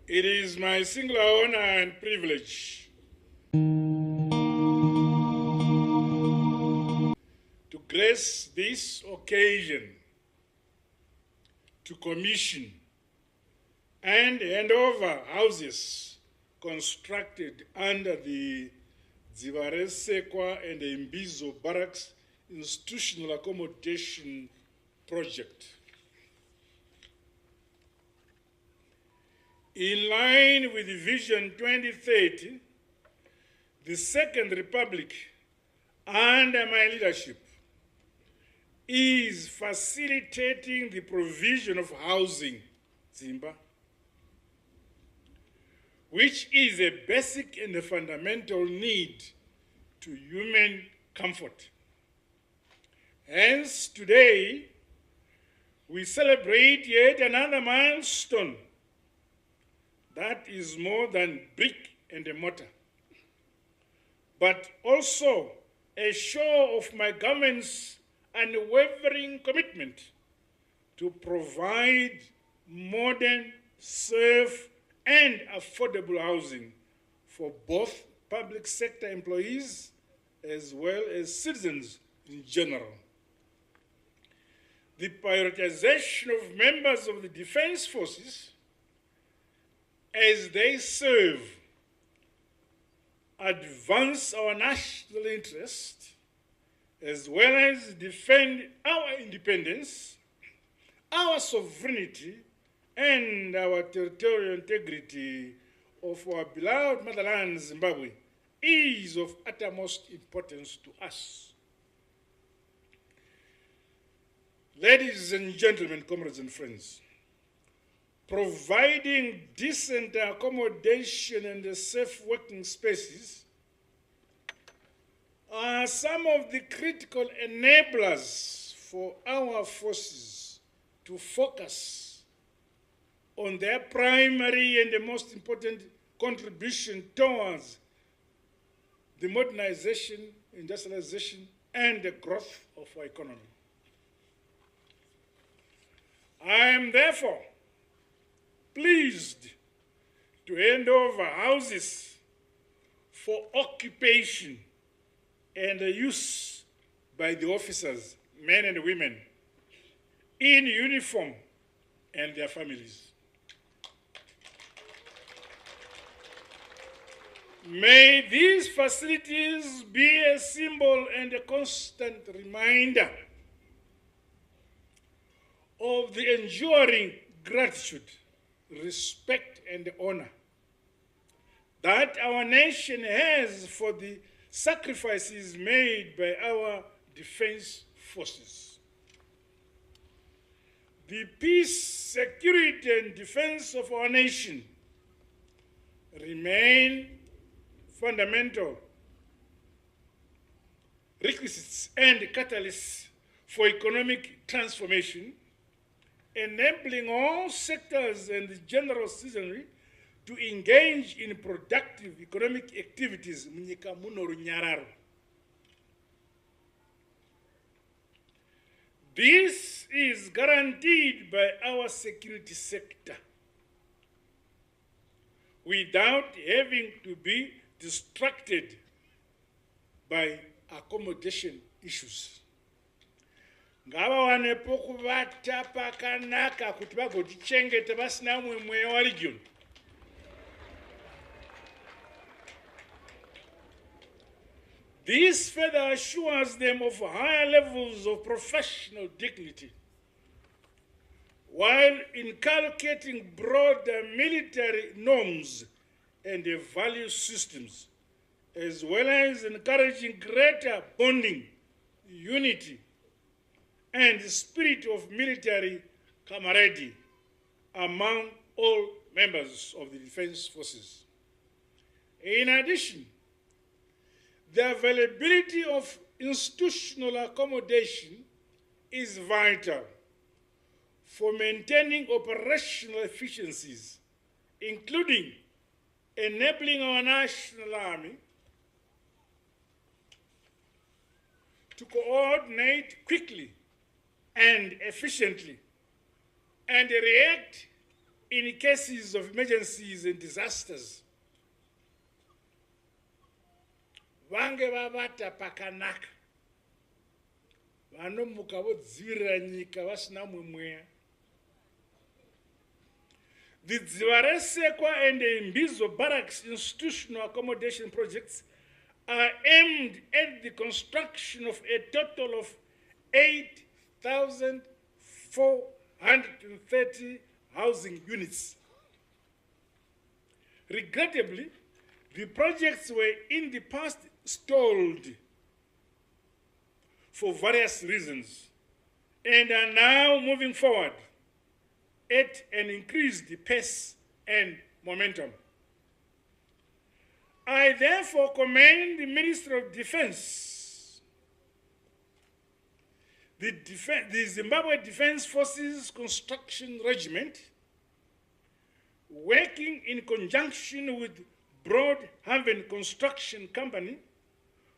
It is my singular honor and privilege to grace this occasion to commission and hand over houses constructed under the Dzivarasekwa and the Mbizo Barracks Institutional Accommodation Project. In line with Vision 2030, the Second Republic, under my leadership, is facilitating the provision of housing, Zimba, which is a basic and a fundamental need to human comfort. Hence, today, we celebrate yet another milestone that is more than brick and mortar, but also a show of my government's unwavering commitment to provide modern, safe, and affordable housing for both public sector employees as well as citizens in general. The prioritization of members of the Defence Forces as they serve advance our national interest as well as defend our independence, our sovereignty, and our territorial integrity of our beloved motherland, Zimbabwe, is of utmost importance to us. Ladies and gentlemen, comrades and friends, providing decent accommodation and safe working spaces are some of the critical enablers for our forces to focus on their primary and the most important contribution towards the modernization, industrialization, and the growth of our economy. I am therefore pleased to hand over houses for occupation and use by the officers, men and women, in uniform and their families. May these facilities be a symbol and a constant reminder of the enduring gratitude, respect, and honor that our nation has for the sacrifices made by our defense forces. The peace, security, and defense of our nation remain fundamental requisites and catalysts for economic transformation, enabling all sectors and the general citizenry to engage in productive economic activities. This is guaranteed by our security sector without having to be distracted by accommodation issues. Ngava wanepo kuvata pakanaka kuti vagotichengeta vasina mweya wa region. This further assures them of higher levels of professional dignity, while inculcating broader military norms and value systems, as well as encouraging greater bonding, unity, and the spirit of military camaraderie among all members of the defense forces. In addition, the availability of institutional accommodation is vital for maintaining operational efficiencies, including enabling our national army to coordinate quickly and efficiently and react in cases of emergencies and disasters. Vange vavata pakanaka. Vanomuka vodzivirira nyika vasina mweya. The Dzivarasekwa and the Mbizo Barracks institutional accommodation projects are aimed at the construction of a total of 8,430 housing units. Regrettably, the projects were in the past stalled for various reasons and are now moving forward at an increased pace and momentum. I therefore commend the Ministry of Defense, the Zimbabwe Defence Forces Construction Regiment, working in conjunction with Broadhaven Construction Company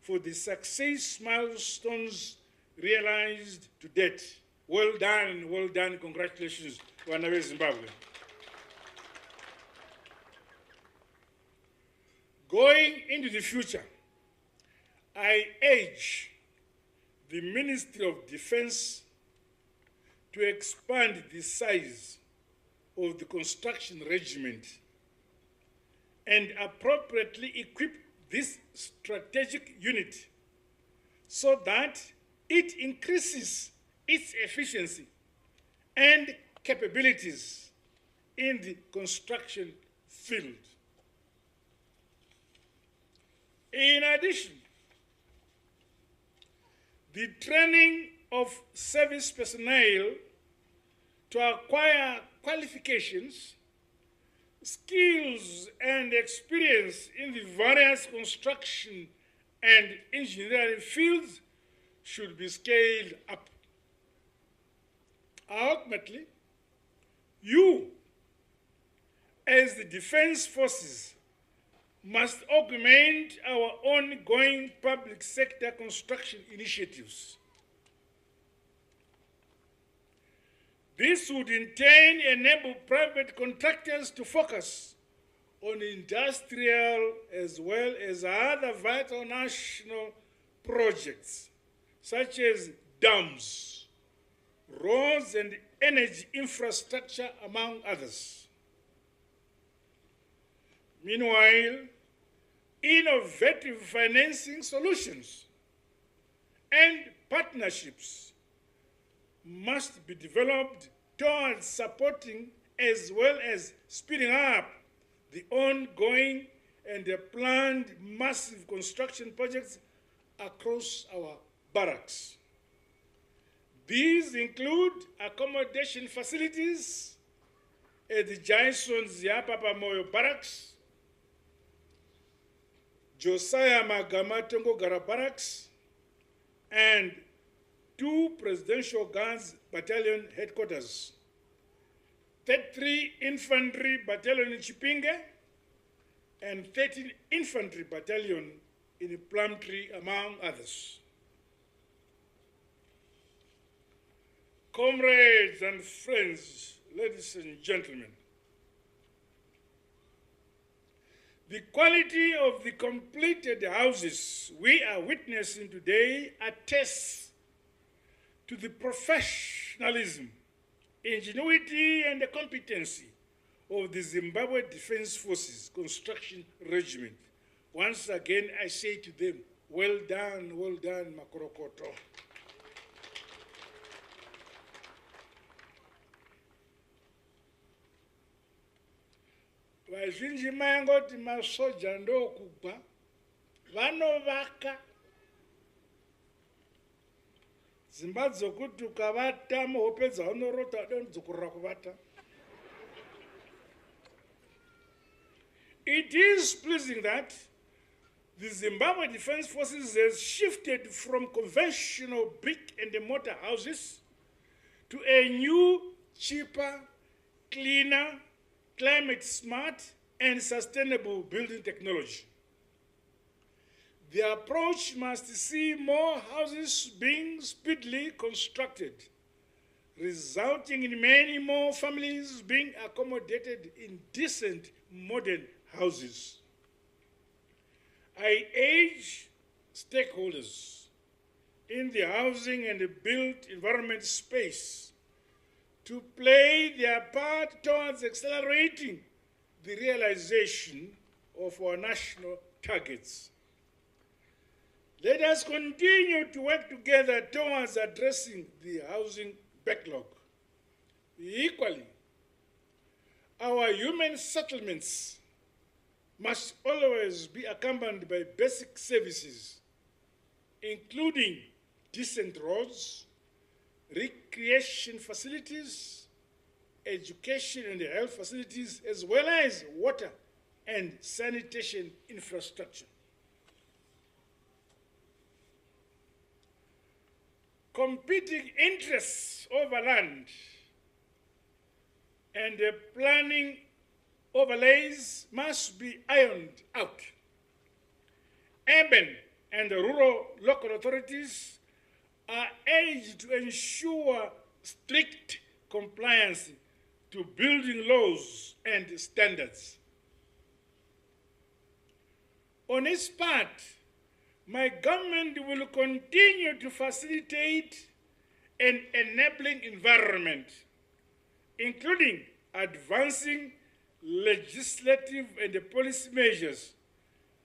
for the success milestones realized to date. Well done, congratulations, Wanawe Zimbabwe. Going into the future, I urge the Ministry of Defense to expand the size of the construction regiment and appropriately equip this strategic unit so that it increases its efficiency and capabilities in the construction field. In addition, the training of service personnel to acquire qualifications, skills, and experience in the various construction and engineering fields should be scaled up. Ultimately, you, as the Defense Forces, must augment our ongoing public sector construction initiatives. This would in turn enable private contractors to focus on industrial as well as other vital national projects, such as dams, roads, and energy infrastructure, among others. Meanwhile, innovative financing solutions and partnerships must be developed towards supporting as well as speeding up the ongoing and the planned massive construction projects across our barracks. These include accommodation facilities at the Jason's Yapapa Moyo Barracks, Josiah Magamatongo Gara Barracks, and 2 Presidential Guards Battalion headquarters, 33 Infantry Battalion in Chipinge, and 13 Infantry Battalion in Plumtree, among others. Comrades and friends, ladies and gentlemen, the quality of the completed houses we are witnessing today attests to the professionalism, ingenuity, and the competency of the Zimbabwe Defence Forces Construction Regiment. Once again, I say to them, well done, Makorokoto. Vazhinji mayangoti masoja ndokugwa vanovaka dzimba dzokuti ukavata muhope dzaunorota wadonzokorera kuvata. It is pleasing that the Zimbabwe Defence Forces has shifted from conventional brick and mortar houses to a new, cheaper, cleaner, climate smart, and sustainable building technology. The approach must see more houses being speedily constructed, resulting in many more families being accommodated in decent modern houses. I urge stakeholders in the housing and the built environment space to play their part towards accelerating the realization of our national targets. Let us continue to work together towards addressing the housing backlog. Equally, our human settlements must always be accompanied by basic services, including decent roads, recreation facilities, education and health facilities, as well as water and sanitation infrastructure. Competing interests over land and the planning overlays must be ironed out. Urban and rural local authorities are urged to ensure strict compliance to building laws and standards. On its part, my government will continue to facilitate an enabling environment, including advancing legislative and policy measures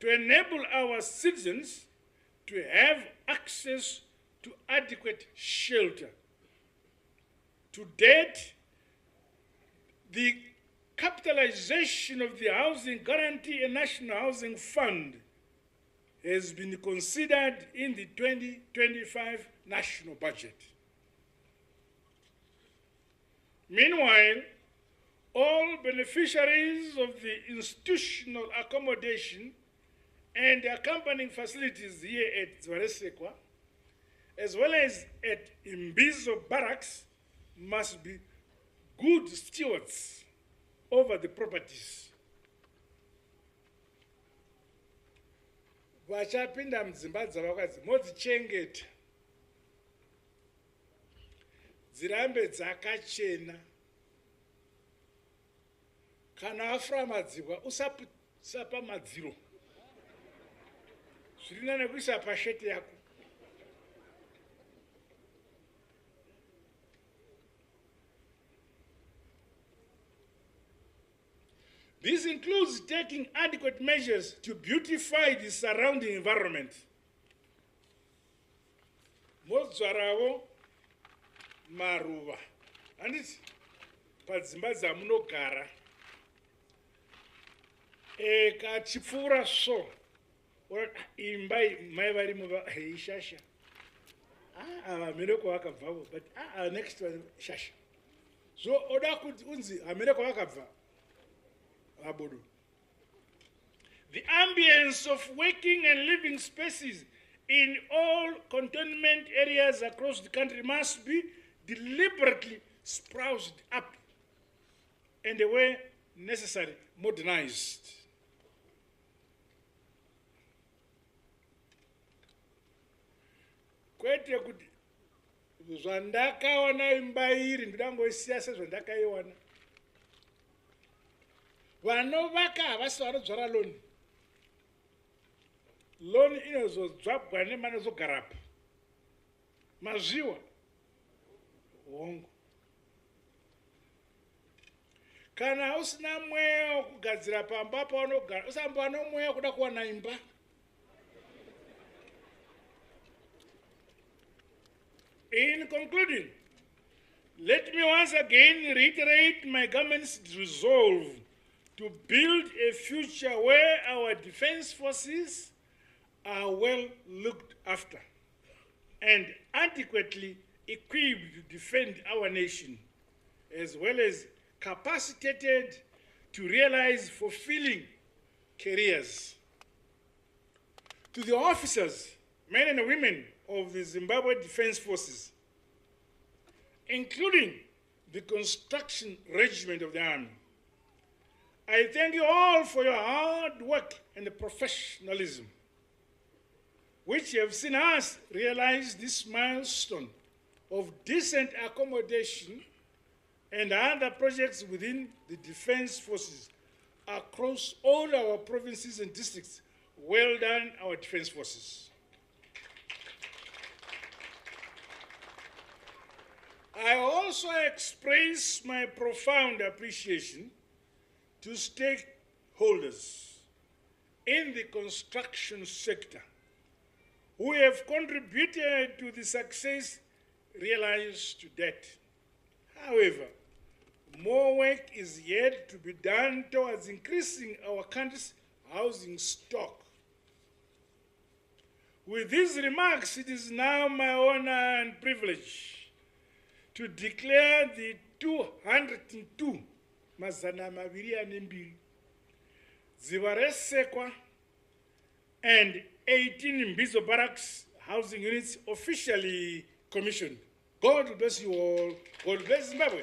to enable our citizens to have access to adequate shelter. To date, the capitalization of the Housing Guarantee and National Housing Fund has been considered in the 2025 national budget. Meanwhile, all beneficiaries of the institutional accommodation and accompanying facilities here at Dzivarasekwa, as well as at Imbizo Barracks, must be good stewards over the properties. Vachapinda mudzimba dzavakadzi modzichengeta dzirambe dzakachena. Kana afura madzikwa usapa madziro zvirina nekuisa pashete yako. This includes taking adequate measures to beautify the surrounding environment. Modzvarawo maruva. Anditi padzimba dzamunogara. Kachipfuura so. Imba mai varimo ishasha. Hamene kwavakabvawo, but next one shasha. So oda kuti unzi hamene kwavakabva. The ambience of working and living spaces in all cantonment areas across the country must be deliberately spruced up and where necessary modernized. Kwete kuti zvandakaona imba iri ndodangoisiya sezvandakaiona. Vanovaka havasi vanodzvara loni. Loni inozodzvabwa nemane zogarapa. Mazviwa hongo. Kana usina mweya wokugadzira pamba paunogara, usambova nomweya wokuda kuwana imba. In concluding, let me once again reiterate my government's resolve to build a future where our defense forces are well looked after and adequately equipped to defend our nation, as well as capacitated to realize fulfilling careers. To the officers, men and women of the Zimbabwe Defence Forces, including the construction regiment of the army, I thank you all for your hard work and professionalism, which have seen us realize this milestone of decent accommodation and other projects within the Defence Forces across all our provinces and districts. Well done, our Defence Forces. I also express my profound appreciation to stakeholders in the construction sector who have contributed to the success realized to date. However, more work is yet to be done towards increasing our country's housing stock. With these remarks, it is now my honor and privilege to declare the 202 Dzivarasekwa and 18 Mbizo Barracks housing units officially commissioned. God bless you all. God bless Zimbabwe.